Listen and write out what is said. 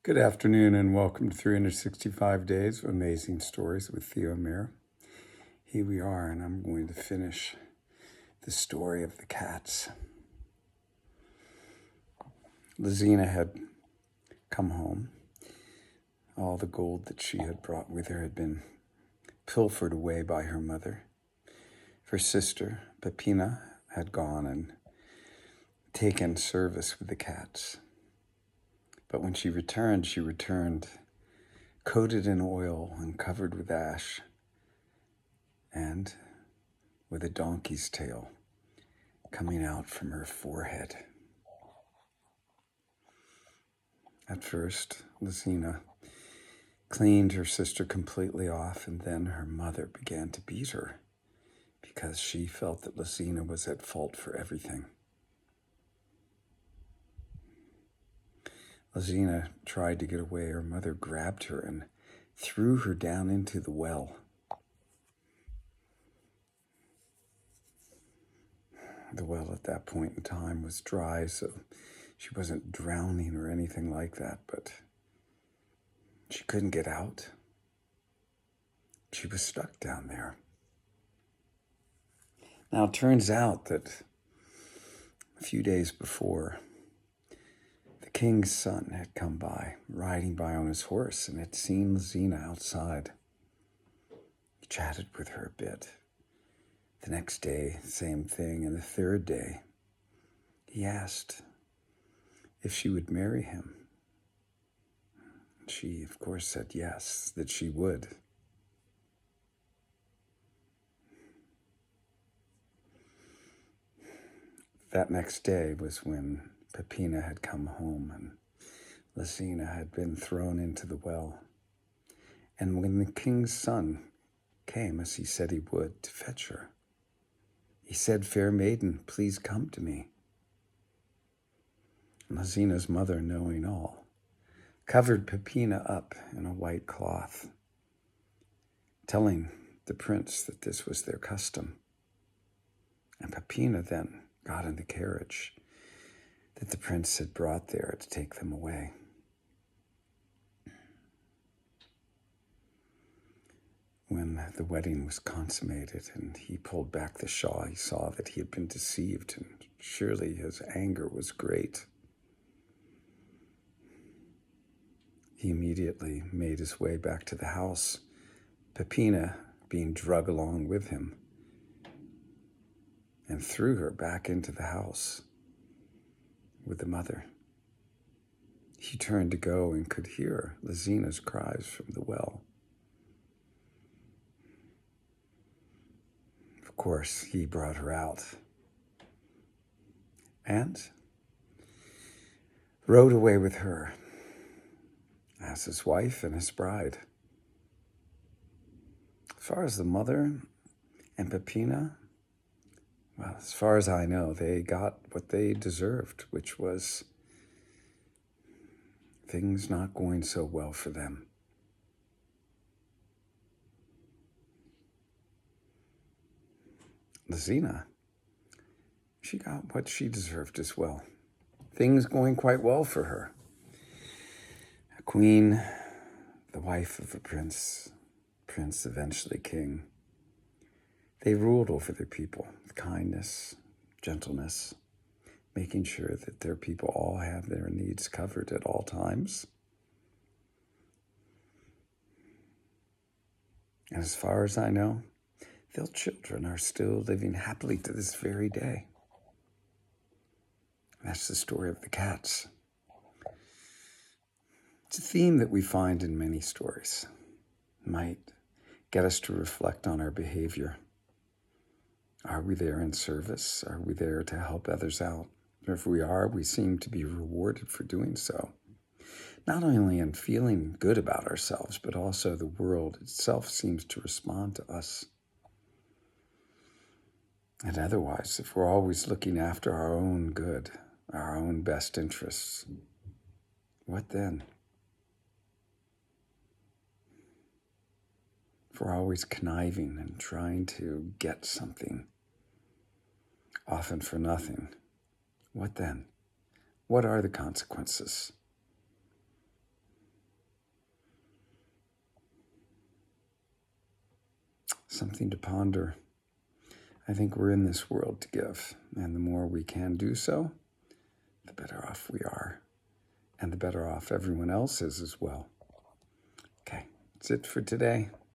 Good afternoon and welcome to 365 Days of Amazing Stories with Theo Mir. Here we are, and I'm going to finish the story of the cats. Lazina had come home. All the gold that she had brought with her had been pilfered away by her mother. Her sister, Peppina, had gone and taken service with the cats. But when she returned coated in oil and covered with ash, and with a donkey's tail coming out from her forehead. At first, Lazina cleaned her sister completely off, and then her mother began to beat her because she felt that Lazina was at fault for everything. Lazina tried to get away. Her mother grabbed her and threw her down into the well. The well at that point in time was dry, so she wasn't drowning or anything like that, but she couldn't get out. She was stuck down there. Now, it turns out that a few days before, the king's son had come by, riding by on his horse, and had seen Lazina outside. He chatted with her a bit. The next day, same thing, and the third day, he asked if she would marry him. She, of course, said yes, that she would. That next day was when Peppina had come home and Lazina had been thrown into the well. And when the king's son came, as he said he would, to fetch her, he said, "Fair maiden, please come to me." And Lazina's mother, knowing all, covered Peppina up in a white cloth, telling the prince that this was their custom. And Peppina then got in the carriage that the prince had brought there to take them away. When the wedding was consummated and he pulled back the shawl, he saw that he had been deceived, and surely his anger was great. He immediately made his way back to the house, Peppina being dragged along with him, and threw her back into the house with the mother. He turned to go and could hear Lazina's cries from the well. Of course, he brought her out and rode away with her as his wife and his bride. As far as the mother and Peppina, well, as far as I know, they got what they deserved, which was things not going so well for them. Lazina, she got what she deserved as well. Things going quite well for her. A queen, the wife of a prince eventually king. They ruled over their people with kindness, gentleness, making sure that their people all have their needs covered at all times. And as far as I know, their children are still living happily to this very day. That's the story of the cats. It's a theme that we find in many stories. It might get us to reflect on our behavior. Are we there in service? Are we there to help others out? If we are, we seem to be rewarded for doing so. Not only in feeling good about ourselves, but also the world itself seems to respond to us. And otherwise, if we're always looking after our own good, our own best interests, what then? If we're always conniving and trying to get something, often for nothing, what then? What are the consequences? something to ponder. I think we're in this world to give, and the more we can do so, the better off we are, and the better off everyone else is as well. Okay, that's it for today.